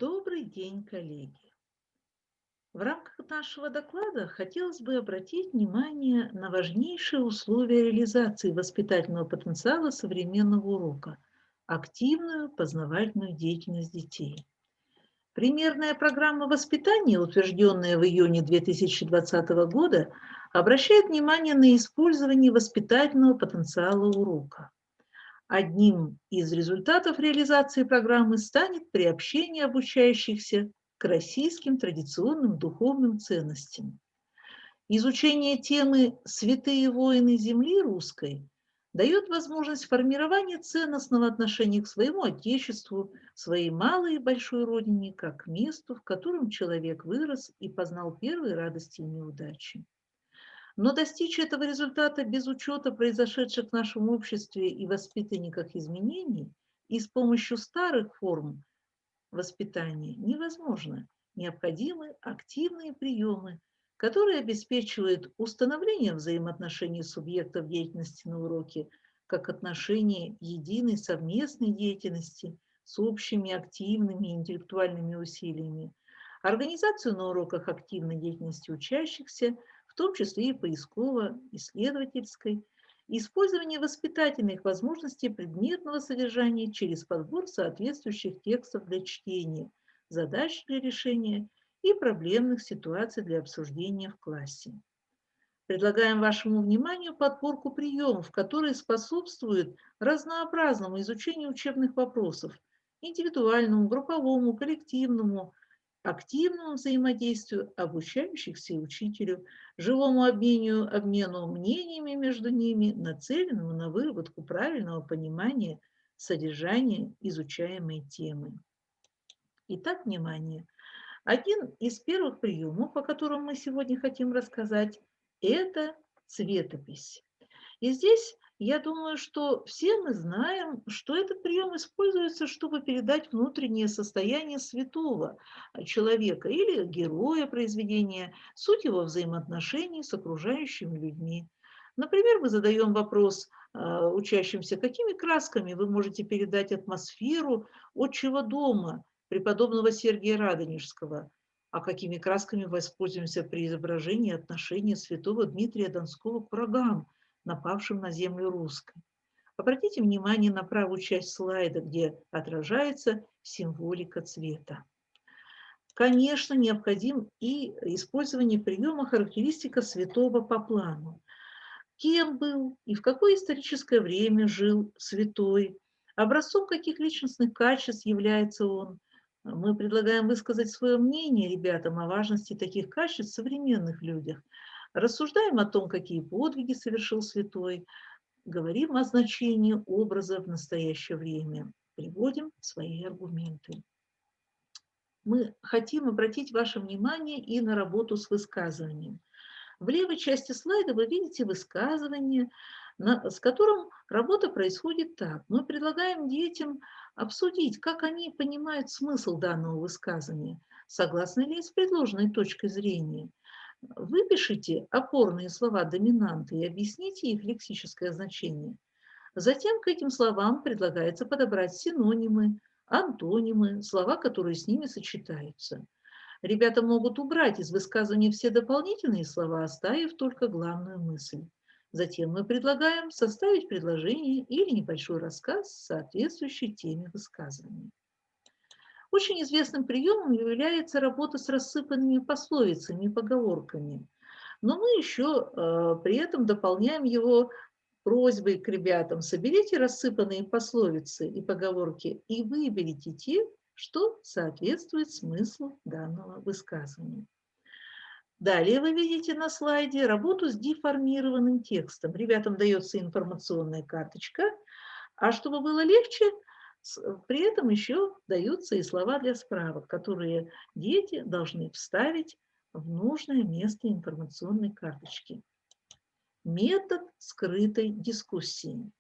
Добрый день, коллеги! В рамках нашего доклада хотелось бы обратить внимание на важнейшие условия реализации воспитательного потенциала современного урока – активную познавательную деятельность детей. Примерная программа воспитания, утвержденная в июне 2020 года, обращает внимание на использование воспитательного потенциала урока. Одним из результатов реализации программы станет приобщение обучающихся к российским традиционным духовным ценностям. Изучение темы «Святые воины земли русской» дает возможность формирования ценностного отношения к своему Отечеству, своей малой и большой родине, как к месту, в котором человек вырос и познал первые радости и неудачи. Но достичь этого результата без учета произошедших в нашем обществе и воспитанниках изменений и с помощью старых форм воспитания невозможно. Необходимы активные приемы, которые обеспечивают установление взаимоотношений субъектов деятельности на уроке как отношения единой совместной деятельности с общими активными интеллектуальными усилиями, организацию на уроках активной деятельности учащихся, в том числе и поисково-исследовательской, использование воспитательных возможностей предметного содержания через подбор соответствующих текстов для чтения, задач для решения и проблемных ситуаций для обсуждения в классе. Предлагаем вашему вниманию подборку приемов, которые способствуют разнообразному изучению учебных вопросов, индивидуальному, групповому, коллективному, активному взаимодействию обучающихся и учителю, живому обмену мнениями между ними, нацеленному на выработку правильного понимания содержания изучаемой темы. Итак, внимание! Один из первых приемов, о котором мы сегодня хотим рассказать, это цветопись. И здесь, я думаю, что все мы знаем, что этот прием используется, чтобы передать внутреннее состояние святого человека или героя произведения, суть его взаимоотношений с окружающими людьми. Например, мы задаем вопрос учащимся, какими красками вы можете передать атмосферу отчего дома преподобного Сергия Радонежского, а какими красками воспользуемся при изображении отношения святого Дмитрия Донского к врагам, напавшим на землю русской. Обратите внимание на правую часть слайда, где отражается символика цвета. Конечно, необходим и использование приема характеристика святого по плану. Кем был и в какое историческое время жил святой, образцом каких личностных качеств является он. Мы предлагаем высказать свое мнение ребятам о важности таких качеств в современных людях. Рассуждаем о том, какие подвиги совершил святой, говорим о значении образа в настоящее время, приводим свои аргументы. Мы хотим обратить ваше внимание и на работу с высказыванием. В левой части слайда вы видите высказывание, с которым работа происходит так. Мы предлагаем детям обсудить, как они понимают смысл данного высказывания, согласны ли с предложенной точкой зрения. Выпишите опорные слова доминанты и объясните их лексическое значение. Затем к этим словам предлагается подобрать синонимы, антонимы, слова, которые с ними сочетаются. Ребята могут убрать из высказывания все дополнительные слова, оставив только главную мысль. Затем мы предлагаем составить предложение или небольшой рассказ, соответствующий теме высказывания. Очень известным приемом является работа с рассыпанными пословицами и поговорками. Но мы еще при этом дополняем его просьбой к ребятам: соберите рассыпанные пословицы и поговорки и выберите те, что соответствует смыслу данного высказывания. Далее вы видите на слайде работу с деформированным текстом. Ребятам дается информационная карточка, а чтобы было легче, при этом еще даются и слова для справок, которые дети должны вставить в нужное место информационной карточки. Метод скрытой дискуссии.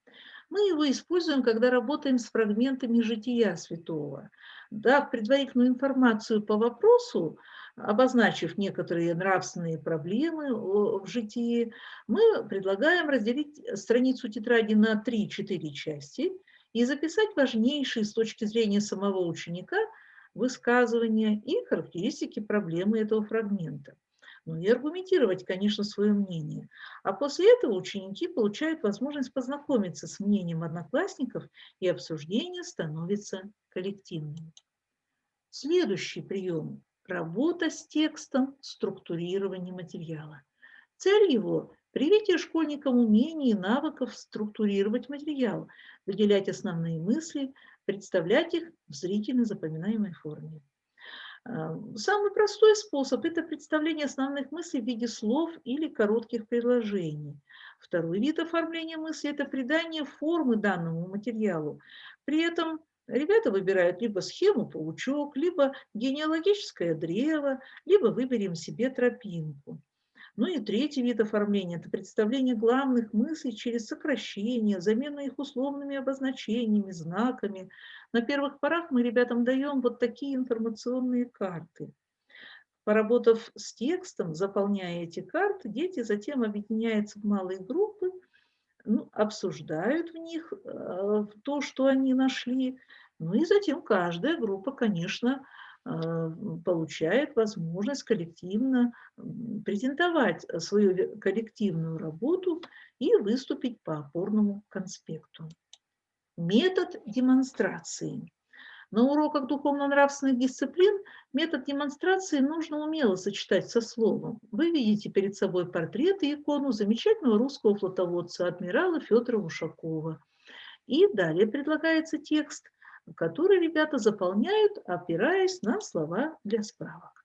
Мы его используем, когда работаем с фрагментами жития святого. Дав предварительную информацию по вопросу, обозначив некоторые нравственные проблемы в житии, мы предлагаем разделить страницу тетради на 3-4 части и записать важнейшие с точки зрения самого ученика высказывания и характеристики проблемы этого фрагмента. Ну и аргументировать, конечно, свое мнение. А после этого ученики получают возможность познакомиться с мнением одноклассников, и обсуждение становится коллективным. Следующий прием – работа с текстом, структурирование материала. Цель его – привитие школьникам умений и навыков структурировать материал, выделять основные мысли, представлять их в зрительно запоминаемой форме. Самый простой способ – это представление основных мыслей в виде слов или коротких предложений. Второй вид оформления мысли – это придание формы данному материалу. При этом ребята выбирают либо схему паучок, либо генеалогическое древо, либо выберем себе тропинку. Ну и третий вид оформления – это представление главных мыслей через сокращение, замену их условными обозначениями, знаками. На первых порах мы ребятам даем вот такие информационные карты. Поработав с текстом, заполняя эти карты, дети затем объединяются в малые группы, обсуждают в них то, что они нашли. Ну и затем каждая группа, конечно, получает возможность коллективно презентовать свою коллективную работу и выступить по опорному конспекту. Метод демонстрации. На уроках духовно-нравственных дисциплин метод демонстрации нужно умело сочетать со словом. Вы видите перед собой портрет и икону замечательного русского флотоводца адмирала Федора Ушакова. И далее предлагается текст, который ребята заполняют, опираясь на слова для справок.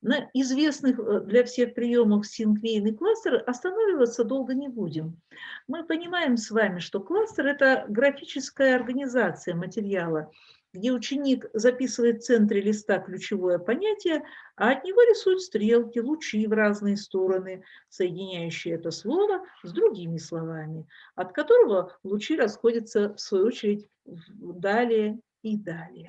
На известных для всех приемах синквейный кластер останавливаться долго не будем. Мы понимаем с вами, что кластер – это графическая организация материала, где ученик записывает в центре листа ключевое понятие, а от него рисуют стрелки, лучи в разные стороны, соединяющие это слово с другими словами, от которого лучи расходятся, в свою очередь, далее и далее.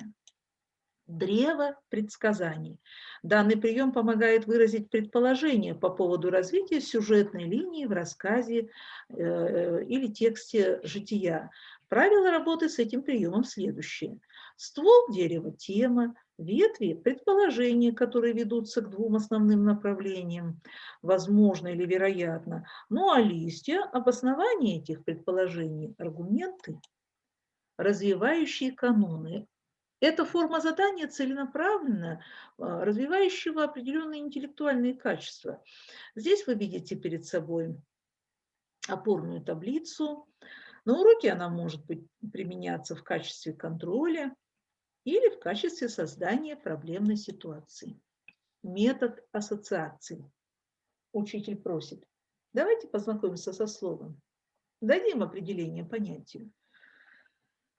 Древо предсказаний. Данный прием помогает выразить предположение по поводу развития сюжетной линии в рассказе или тексте жития. Правила работы с этим приемом следующие. Ствол дерева – тема, ветви – предположения, которые ведутся к двум основным направлениям, возможно или вероятно. Ну а листья – обоснование этих предположений, аргументы, развивающие каноны. Эта форма задания целенаправленная, развивающего определенные интеллектуальные качества. Здесь вы видите перед собой опорную таблицу. На уроке она может применяться в качестве контроля или в качестве создания проблемной ситуации. Метод ассоциации. Учитель просит: давайте познакомимся со словом, дадим определение понятию.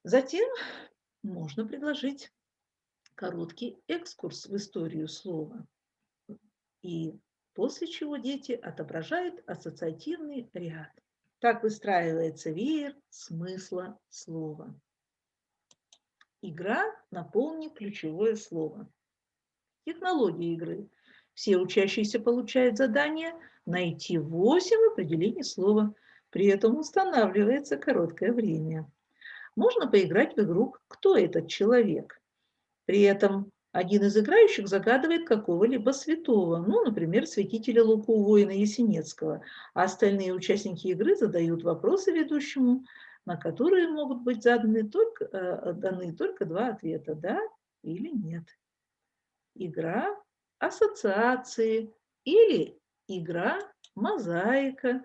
Затем можно предложить короткий экскурс в историю слова, и после чего дети отображают ассоциативный ряд. Так выстраивается веер смысла слова. Игра «Наполни ключевое слово». Технология игры. Все учащиеся получают задание найти 8 определений слова. При этом устанавливается короткое время. Можно поиграть в игру «Кто этот человек?». При этом один из играющих загадывает какого-либо святого, например, святителя Луку, воина Есенинского, а остальные участники игры задают вопросы ведущему, на которые могут быть даны только 2 ответа – да или нет. Игра ассоциации или игра мозаика.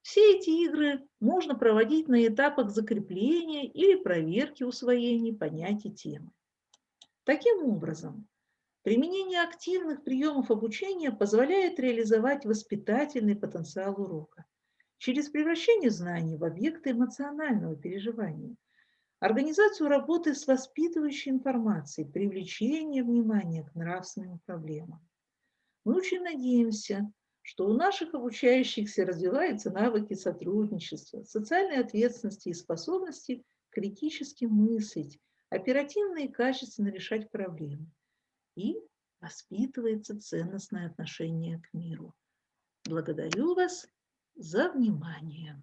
Все эти игры можно проводить на этапах закрепления или проверки усвоения понятий темы. Таким образом, применение активных приемов обучения позволяет реализовать воспитательный потенциал урока через превращение знаний в объекты эмоционального переживания, организацию работы с воспитывающей информацией, привлечение внимания к нравственным проблемам. Мы очень надеемся, что у наших обучающихся развиваются навыки сотрудничества, социальной ответственности и способности критически мыслить, оперативно и качественно решать проблемы. И воспитывается ценностное отношение к миру. Благодарю вас за внимание.